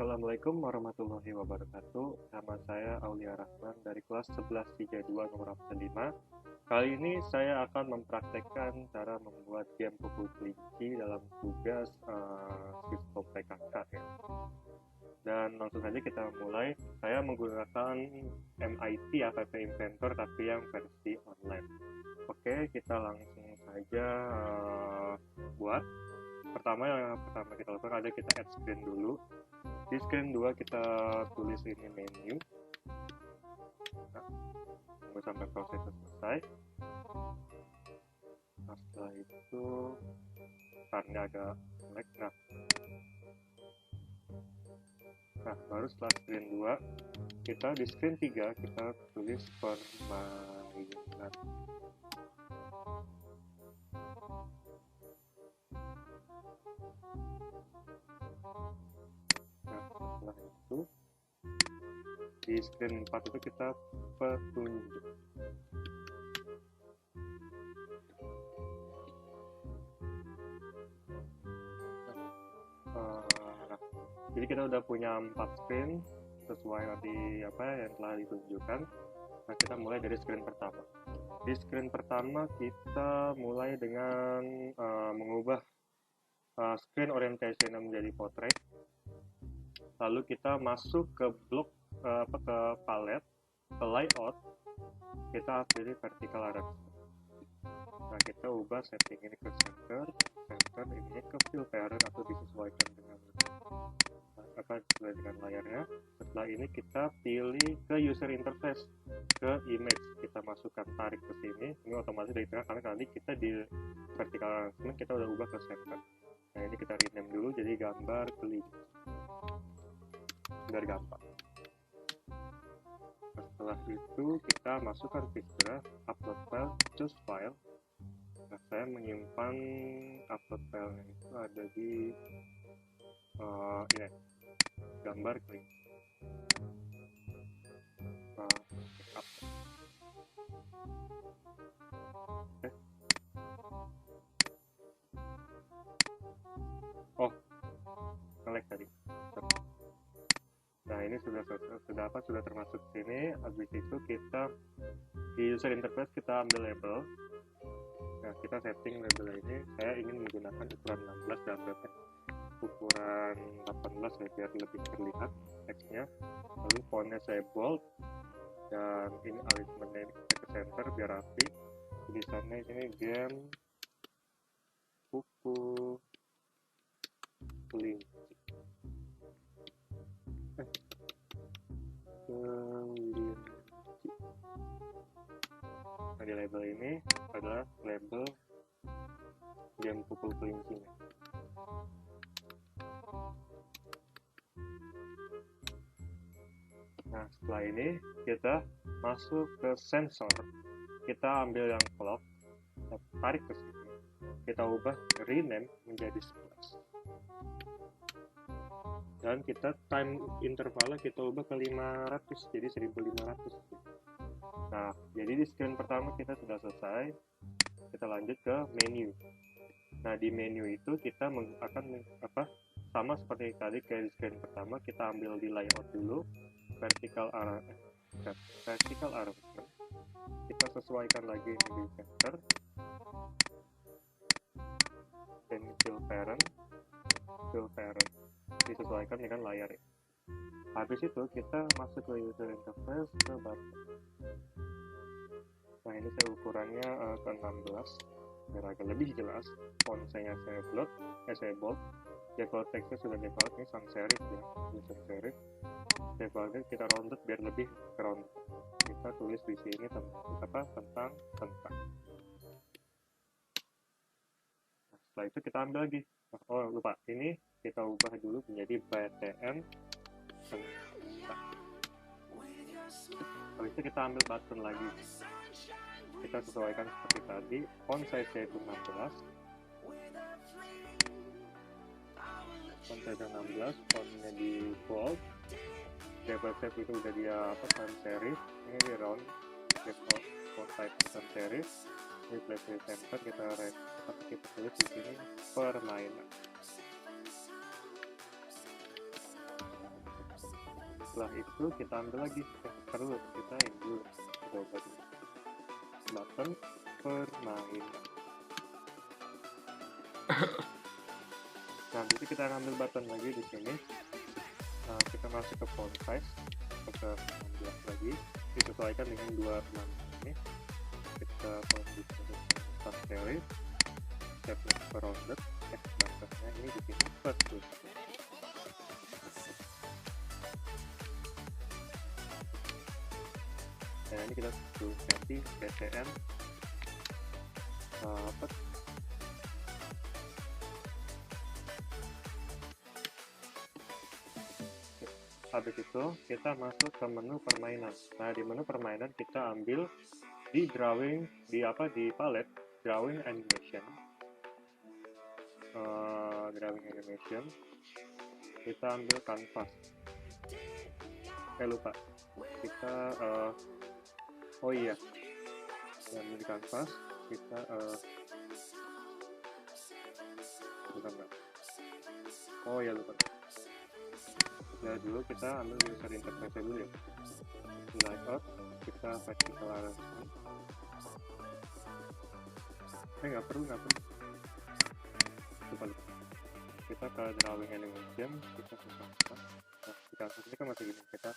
Assalamualaikum warahmatullahi wabarakatuh. Nama saya Aulia Rahman dari kelas 1132 nomor 5. Kali ini saya akan mempraktekkan cara membuat game pukul kelinci dalam tugas sistem PKK ya. Dan langsung saja kita mulai. Saya menggunakan MIT App Inventor tapi yang versi online. Oke, kita langsung saja buat. Pertama kita lakukan ada kita add screen dulu. Di screen 2 kita tulis ini menu. Nah, tunggu sampai prosesnya selesai. Nah, setelah itu karena agak lag. Nah, baru setelah screen 2 kita di screen 3 kita tulis permainan. Setelah itu di screen 4 itu kita petunjuk. Jadi kita udah punya 4 screen sesuai nanti apa yang telah ditunjukkan. Nah, kita mulai dari screen pertama. Di screen pertama kita mulai dengan mengubah screen orientation menjadi portrait. Lalu kita masuk ke blok ke palette, ke layout, kita pilih vertical arrangement. Nah, kita ubah setting ini ke center ini ke fill parent atau disesuaikan dengan sesuai dengan layarnya. Setelah ini kita pilih ke user interface, ke image, kita masukkan tarik ke sini. Ini otomatis dari tengah karena tadi kita di vertical arrangement kita udah ubah ke center. Nah, ini kita rename dulu jadi gambar kelinci biar gampang. Setelah itu kita masukkan picture, upload file, choose file. Nah, saya menyimpan upload filenya itu ada di ini gambar kelinci. Nge-lag tadi. Nah, ini sudah termasuk sini. Habis itu kita di user interface kita ambil label. Nah, kita setting label ini. Saya ingin menggunakan ukuran 16 dan ukuran 18 ya, biar lebih terlihat teksnya. Lalu fontnya saya bold dan ini alignmentnya ke center biar rapi. Di sana ini game pukul kelinci. Nah, di label ini adalah label game pukul kelinci. Nah, setelah ini kita masuk ke sensor, kita ambil yang clock, kita tarik ke sini, kita ubah rename menjadi 11. Dan kita time intervalnya kita ubah ke 500, jadi 1500. Nah, jadi di screen pertama kita sudah selesai. Kita lanjut ke menu. Nah, di menu itu kita akan sama seperti tadi kayak di screen pertama, kita ambil di layout dulu, vertical arrangement. Kita sesuaikan lagi di center. Dan fill parent disesuaikan dengan layar ya. Habis itu kita masuk ke user interface ke button. Nah, ini saya ukurannya ke 16 biar agak lebih jelas. Font saya bold. Default teksnya sudah default, ini sans serif ya, sans serif. Defaultnya kita rounded biar lebih round. Kita tulis di sini tentang. Nah, setelah itu kita ambil lagi. Oh, lupa, ini kita ubah dulu menjadi BTN tentang. Habis itu kita ambil button lagi. Kita sesuaikan seperti tadi, font size-nya itu 16. Font size 16, fontnya di bold. Default shape itu udah dia sans serif. Ini di round. Default font type sans serif. Ini place di center, kita tulis di sini permainan. Setelah itu kita ambil lagi, perlu kita yang dulu coba button permainan. Nah, jadi kita ambil button lagi di sini. Kita masuk ke font size, ke 16 lagi, disesuaikan dengan dua permainan ini. Kita posisikan sans serif, stepnya rounded, text boxnya ini di sini first dulu. Nah, ini kita sudah ganti BTN habis itu kita masuk ke menu permainan. Nah, di menu permainan kita ambil di drawing, di palette drawing animation, kita ambil canvas. Lupa kita oh iya, yang di canvas kita lupa. Ya, dulu kita ambil user interface dulu ya. Layout, kita vertical arrangement. Nggak perlu. Lupa. Kita ke drawing animation, kita ke canvas. Nah, di canvas ini kan masih gini, kita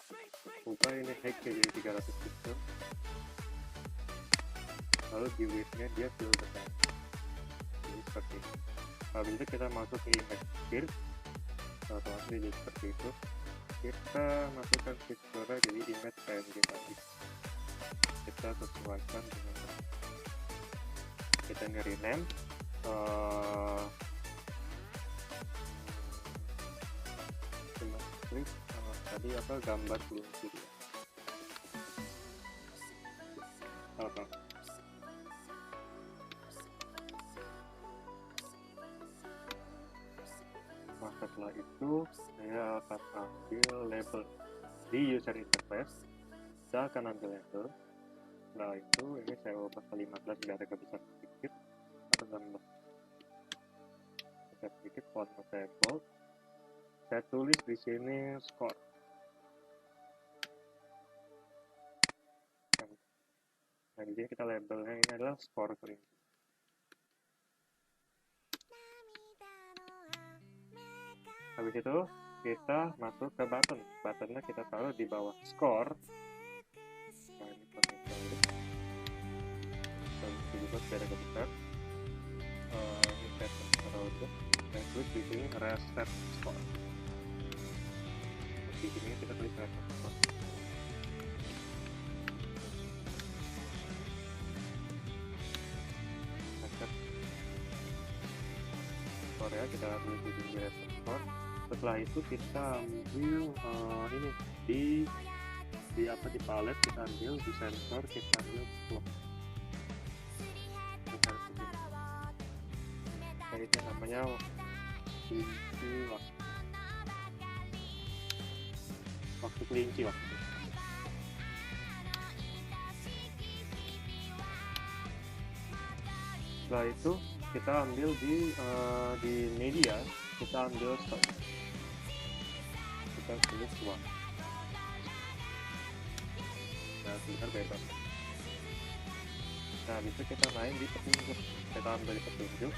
ubah ini height jadi 300 pixel. Lalu di width-nya dia fill the text. Jadi seperti ini. Habis itu kita masuk ke image sphere. Otomatis jadi seperti itu. Kita masukkan pixelnya jadi image PNG tadi. Kita sesuaikan dengan kita rename klik tadi gambar kelinci dia. Setelah itu saya akan ambil label di user interface. Saya akan ambil label. Setelah itu ini saya ubah ke 15 biar agak besar sedikit atau 16 besar sedikit, fontnya saya bold. Saya tulis di sini score. Nah, di sini kita labelnya ini adalah score kelinci. Habis itu kita masuk ke button. Buttonnya kita taruh di bawah score. Nah, ini pakai taruh. Dan juga biar agak besar. Ini set taruh aja. Dan tulis di sini reset score. Di sini kita tulis reset score. Reset score ya, kita tulis di sini reset score. Setelah itu kita ambil ini di palette, kita ambil di sensor, kita ambil plot. Nah, itu namanya waktu kelinci. Setelah itu kita ambil di media, kita ambil stop. Kita tulis uang. Nah, sebentar bebas. Nah, bisa kita main di petunjuk. Kita ambil di petunjuk.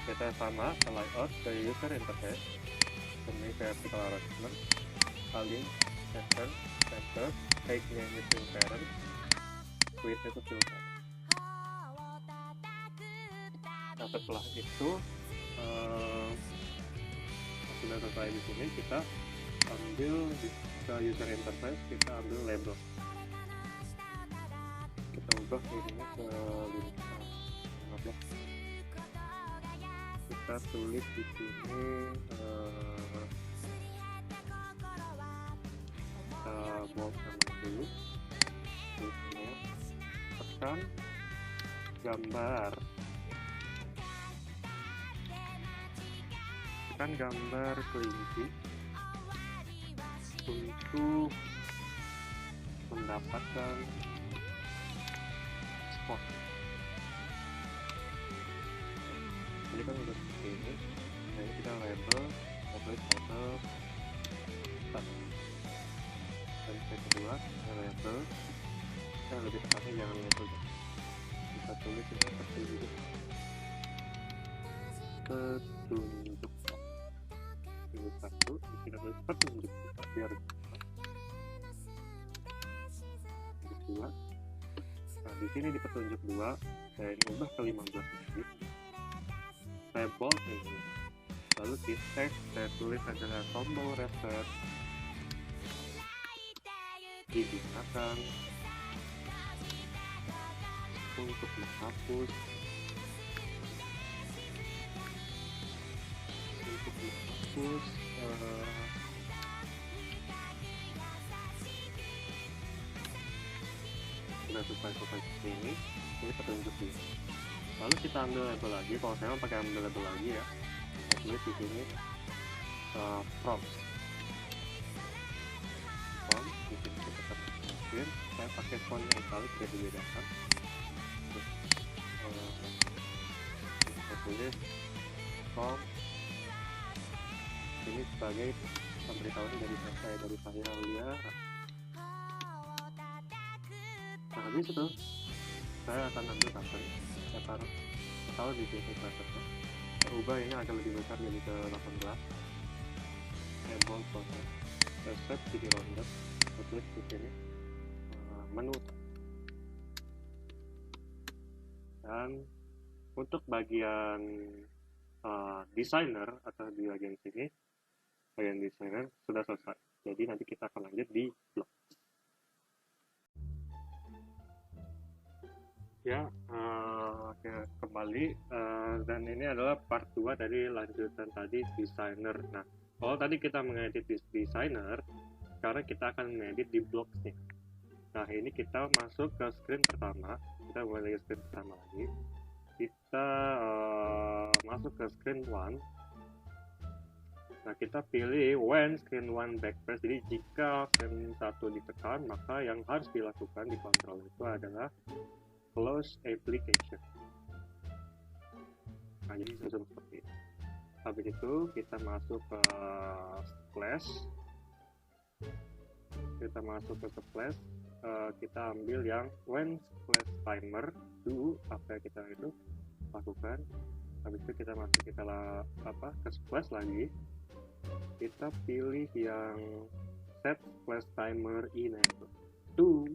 Kita sama ke layout, ke user interface. Kemudian ke vertical arrangement, align, center, height-nya ini fill parent, width itu fill parent. Nah, setelah itu sudah selesai di sini, kita ambil ke user interface, kita ambil label, kita ubah ini ke 15. Kita tulis di sini kita bold sama dulu, tekan gambar, gambar kelinci untuk mendapatkan spot. Ini kan udah seperti ini. Nah, ini kita label start. dan step kedua label. Lebih tepatnya jangan label deh, kita tulis itu petunjuk ini satu, kita tulis petunjuk biar dua. Nah di sini di petunjuk 2 saya ubah ke 15 menit, saya bold ini, lalu di teks saya tulis adalah tombol reset digunakan untuk menghapus sudah selesai ini petunjuk ini. Lalu kita ambil label lagi, kalau saya mau pakai ambil label lagi ya, saya tulis di sini prompt di sini kita masukin, saya pakai font yang italic biar dibedakan. Saya tulis prompt ini sebagai pemberitahuan dari saya Aulia. Nah habis itu saya akan ambil button, saya taruh di sini buttonnya, saya ubah ini agak lebih besar jadi ke 18, saya bold font, saya set jadi rounded, saya tulis di sini menu. Dan untuk bagian designer atau di bagian sini, bagian designer sudah selesai. Jadi nanti kita akan lanjut di blog. Ya, kembali dan ini adalah part 2 dari lanjutan tadi designer. Nah, kalau tadi kita mengedit di designer, sekarang kita akan mengedit di blocks nih. Nah, ini kita masuk ke screen pertama, kita mulai dari screen pertama lagi. Kita masuk ke screen 1. Nah, kita pilih when screen 1 backpress. Jadi jika screen 1 ditekan, maka yang harus dilakukan di kontrol itu adalah close application. Nah, jadi susun seperti ini. Habis itu kita masuk ke splash. Kita masuk ke splash. Kita ambil yang when splash timer do, apa yang kita itu lakukan. Habis itu kita masuk ke splash lagi. Kita pilih yang set splash timer enable to.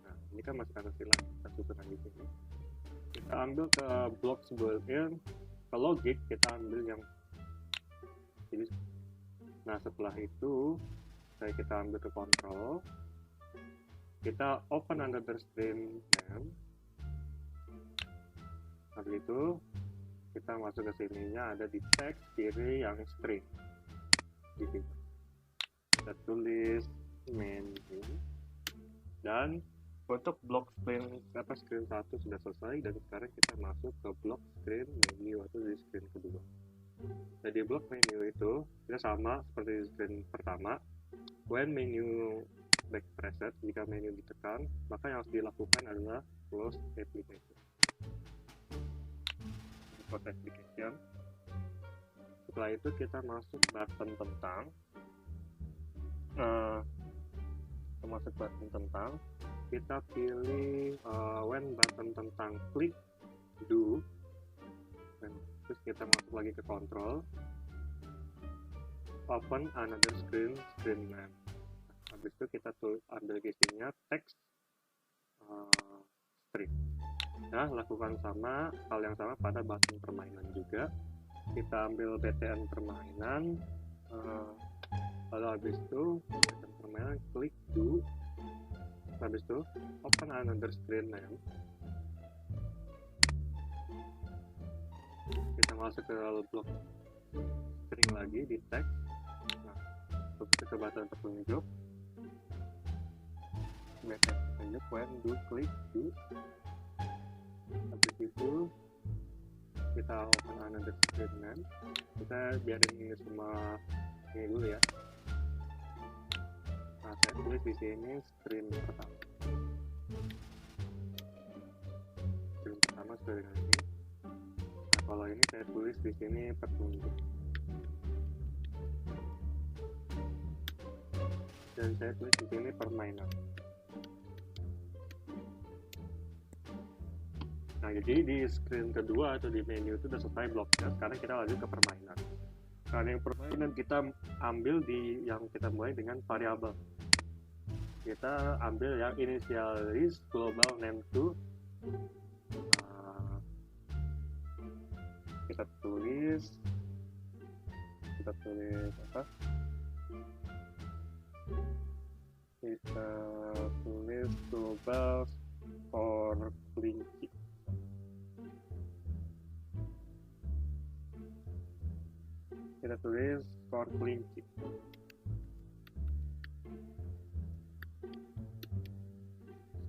Nah, ini kan masih ada silang, kita susun lagi sini. Kita ambil ke blocks built-in, ke logic kita ambil yang ini. Nah, setelah itu kita ambil ke control, kita open another screen name. Habis itu kita masuk ke sininya, ada di teks kiri yang string di sini. Kita tulis menu, dan untuk blok screen screen 1 sudah selesai, dan sekarang kita masuk ke blok screen menu atau di screen kedua. Jadi blok menu itu kita sama seperti di screen pertama. When menu back preset, jika menu ditekan, maka yang harus dilakukan adalah close application. Close application. Setelah itu kita masuk button tentang. Kita pilih when button tentang klik do, dan terus kita masuk lagi ke control, open another screen name. Habis itu kita ambil isinya teks string. Nah, lakukan hal yang sama pada button permainan juga. Kita ambil btn permainan, lalu habis itu btn permainan klik do. Habis itu open another screen name. Kita masuk ke blok string lagi di teks. Nah, kita ke button petunjuk. Button petunjuk when do klik do. Habis itu kita open another screen name. Kita biarin ini semua ini dulu ya. Nah, saya tulis di sini screen pertama. Screen pertama sudah dengan ini. Nah, kalau ini saya tulis di sini petunjuk. dan saya tulis di sini permainan. Nah, jadi di screen kedua atau di menu itu udah selesai bloknya. Sekarang kita lanjut ke permainan. Nah, yang permainan kita ambil di yang kita mulai dengan variabel. Kita ambil yang initialize global name to. Kita tulis apa? Kita tulis global for kelinci. Kita tulis skor kelinci.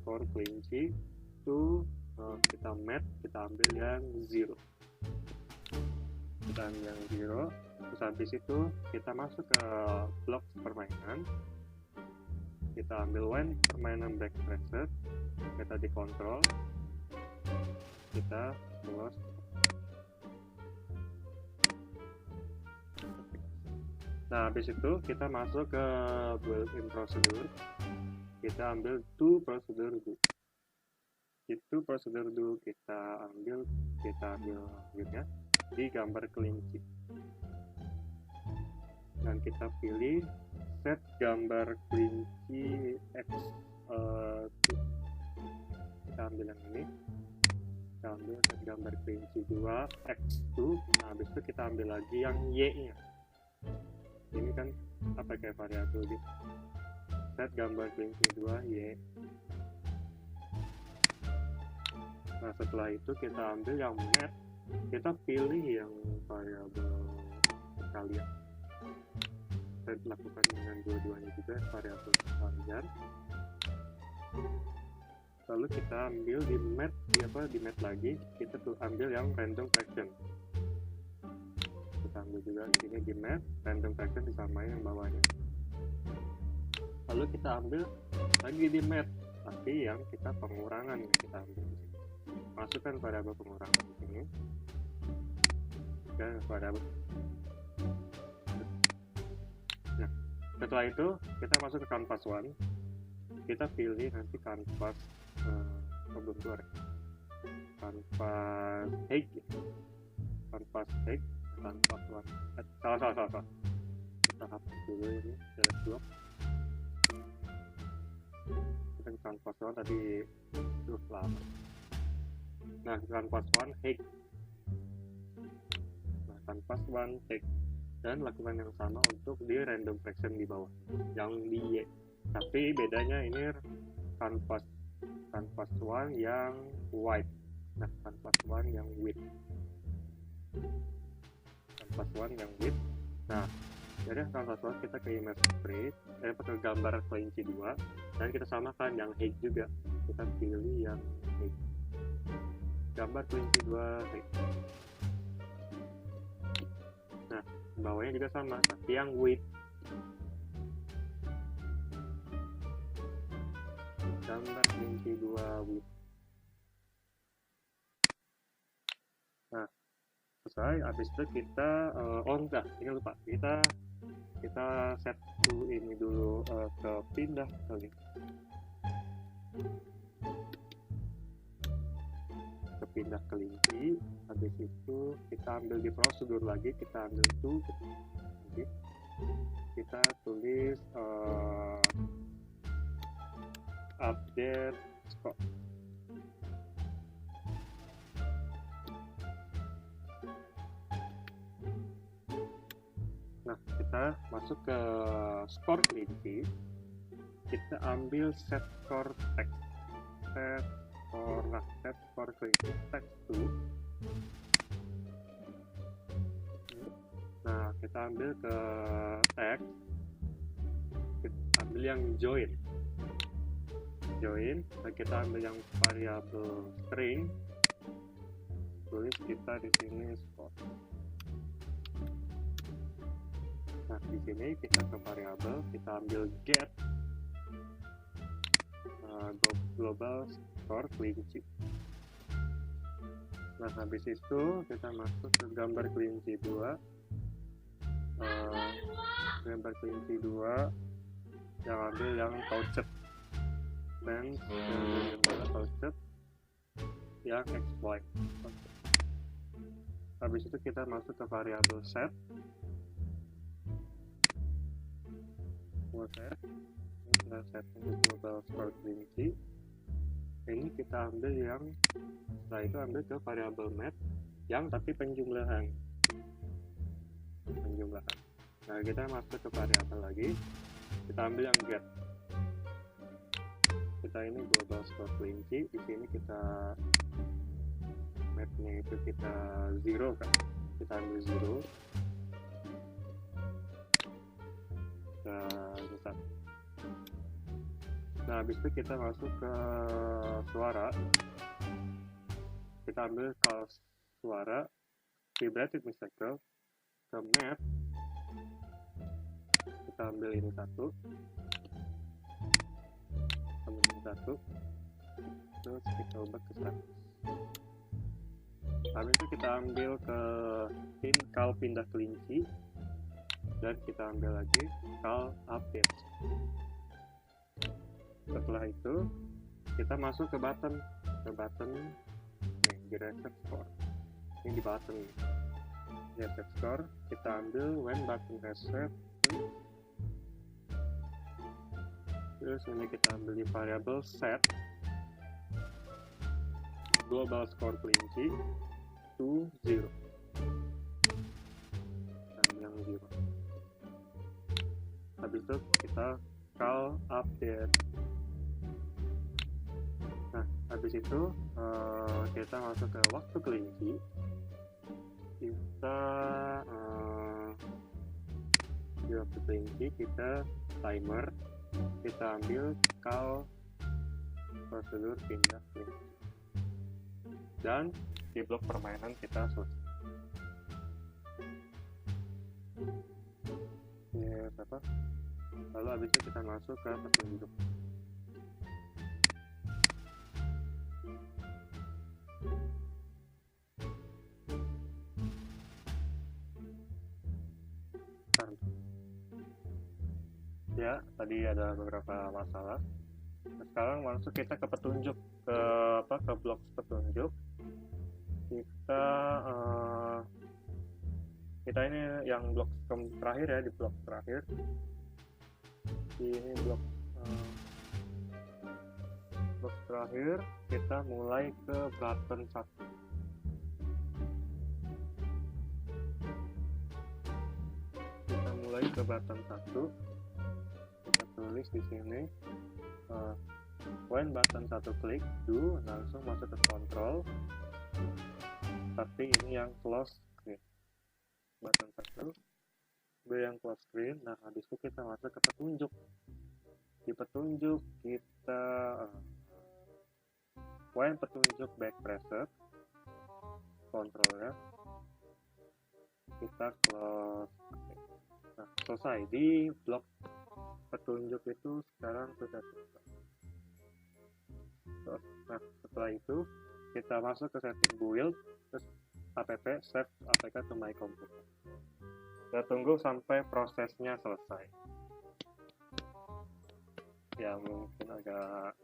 Skor kelinci itu kita match, kita ambil yang 0. Kita ambil yang 0. Terus habis itu kita masuk ke blok permainan. Kita ambil when permainan backtracer, kita dikontrol, kita close. Nah, habis itu kita masuk ke built-in procedure. Kita ambil to procedure do. Itu procedure do kita ambil lanjutnya di gambar kelinci. Dan kita pilih set gambar kelinci X. Kita ambil yang ini. Kita ambil set gambar kelinci 2 X2. Nah, habis itu kita ambil lagi yang Y-nya. Ini kan apa kayak variabel gitu. Set gambar kelinci 2 Y. Nah, setelah itu kita ambil yang map. Kita pilih yang variabel sekalian. Saya lakukan dengan dua-duanya juga, variabel sekalian. Lalu kita ambil di map lagi, kita tuh ambil yang random fraction. Kita ambil juga di sini di map, random fraction disamain yang bawahnya. Lalu kita ambil lagi di map, tapi yang kita pengurangan yang kita ambil di sini. Masukkan variabel pengurangan di sini. Dan variabel. Nah, setelah itu kita masuk ke canvas 1. Kita pilih nanti canvas canvas height, canvas height, canvas 1. Salah. Kita hapus dulu ini, select block. Kita canvas 1 tadi terus lama. Nah, canvas 1 height. Nah, canvas 1 height. Dan lakukan yang sama untuk di random fraction di bawah, yang di Y. Tapi bedanya ini canvas 1 yang white. Nah, canvas 1 yang width. Canvas 1 yang width. Nah, jadi canvas 1 kita ke image spread, pakai gambar kelinci 2, dan kita samakan yang height juga. Kita pilih yang height. Gambar kelinci 2 height. Nah, bawahnya juga sama, tapi yang width. Gambar kelinci 2 width. Nah, selesai. Habis itu kita ini lupa, kita set to ini dulu, ke pindah kali. Pindah kelinci. Habis itu kita ambil di prosedur lagi, kita ambil to, kita tulis update scope. Nah, kita masuk ke skor kelinci. Kita ambil set skor text, set skor kelinci text 2. Nah, kita ambil ke text, kita ambil yang join. Nah, kita ambil yang variabel string, tulis kita di sini skor. Nah, di sini kita ke variabel, kita ambil get global skor kelinci. Nah, habis itu kita masuk ke gambar kelinci 2. Gambar kelinci 2 yang ambil yang touched, dan yang touched yang exploit. Habis itu kita masuk ke variabel set, set kita set untuk global score kelinci. Ini kita ambil yang, setelah itu ambil ke variabel map yang tapi penjumlahan. Nah, kita masuk ke variabel lagi, kita ambil yang get. Kita ini global score kelinci, di sini kita mapnya itu kita 0 kan, kita ambil 0. Nah, habis itu kita masuk ke suara, kita ambil call suara, vibrated cycle, ke map, kita ambil ini satu, terus kita ubah ke 100. Habis itu kita ambil ke call pindah kelinci, dan kita ambil lagi call update. Setelah itu kita masuk ke button nih, di reset score. Ini di button nih, reset score, kita ambil when button reset, terus ini kita ambil di variable set global score kelinci to 0, dan yang 0. Habis itu kita call update. Nah, habis itu kita masuk ke waktu kelinci, kita di waktu kelinci kita timer, kita ambil call prosedur pindah kelinci, dan di blok permainan kita selesai. Yes, apa? Lalu habis itu kita masuk ke petunjuk. Ya, tadi ada beberapa masalah. Nah, sekarang masuk kita ke petunjuk, ke blok petunjuk. Kita ini yang blok terakhir ya, di blok terakhir. Ini blok terakhir, kita mulai ke button 1. Kita mulai ke button 1. Kita tulis di sini when button 1 klik do, langsung masuk ke control, tapi ini yang close screen. Button 1 yang close screen. Nah, habis itu kita masuk ke petunjuk. Di petunjuk kita when petunjuk back pressed, kontrolnya kita close. Nah, selesai. Di blok petunjuk itu sekarang sudah selesai. Nah, setelah itu kita masuk ke setting build, terus app save apk to my computer. Kita tunggu sampai prosesnya selesai. Ya, mungkin agak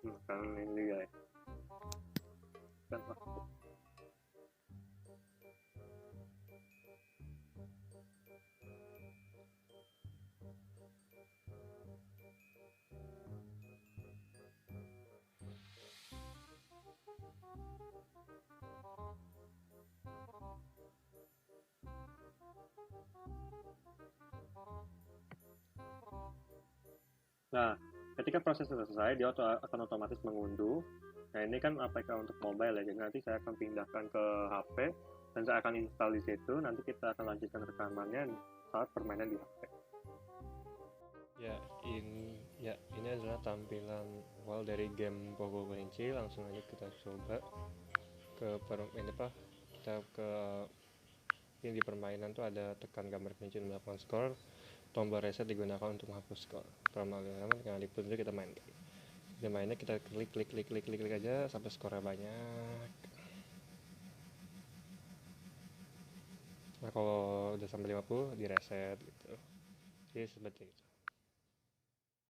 makan ini juga ya. Dan waktu. Nah, ketika proses selesai, dia akan otomatis mengunduh. Nah, ini kan APK untuk mobile ya, jadi nanti saya akan pindahkan ke HP, dan saya akan install di situ. Nanti kita akan lanjutkan rekamannya saat permainan di HP. Ini adalah tampilan awal dari game Pogo Kelinci. Langsung aja kita coba ini di permainan tuh ada tekan gambar kelinci melakukan skor, tombol reset digunakan untuk menghapus skor. Kalau dengan di petunjuk kita main. Di mainnya kita klik aja sampai skornya banyak. Nah, kalau udah sampai 50 di reset gitu. Jadi seperti itu.